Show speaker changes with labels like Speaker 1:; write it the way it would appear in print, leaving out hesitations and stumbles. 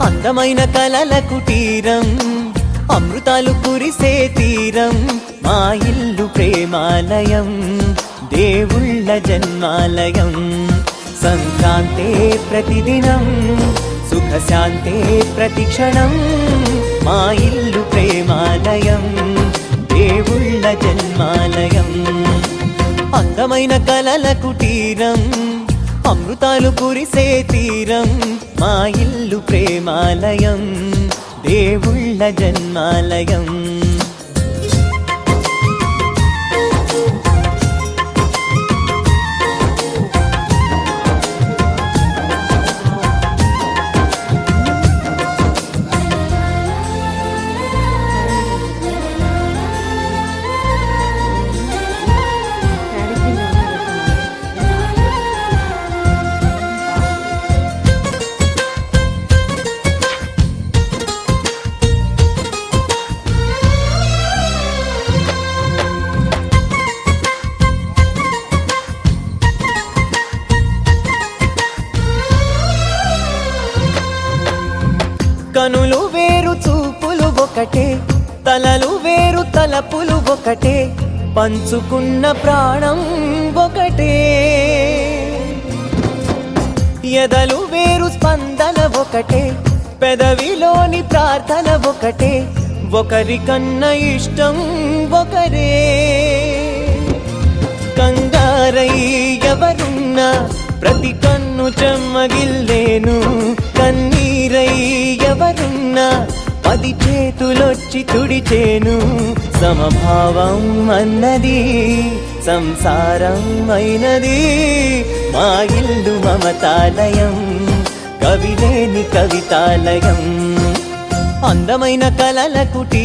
Speaker 1: అందమైన కలల కుటీరం, అమృతాలు కురిసే తీరం, మా ఇల్లు ప్రేమాలయం, దేవుళ్ళ జన్మాలయం. సంక్రాంతే ప్రతిదినం, సుఖశాంతే ప్రతిక్షణం, మా ఇల్లు ప్రేమాలయం, దేవుళ్ళ జన్మాలయం. అందమైన కలల కుటీరం, అమృతాలు కురిసే తీరం, మా ఇల్లు ప్రేమాలయం, దేవుళ్ళ జన్మాలయం. కనులు వేరు చూపులు ఒకటే, తలలు వేరు తలపులు ఒకటే, పంచుకున్న ప్రాణం ఒకటే. ఎదలు వేరు స్పందన ఒకటే, పెదవిలోని ప్రార్థన ఒకటే, ఒకరికన్నా ఇష్టం ఒకరే. కంగారై ఎవరున్నా ప్రతి కన్ను చెమ్మగిల్లేను, కన్నీరై ఎవరున్నా 10 చేతులొచ్చి తుడిచేను. సమభావం అన్నది సంసారం అయినది, మా ఇల్లు మమతాలయం, కవిలేని కవితాలయం. అందమైన కలల కుటీరం.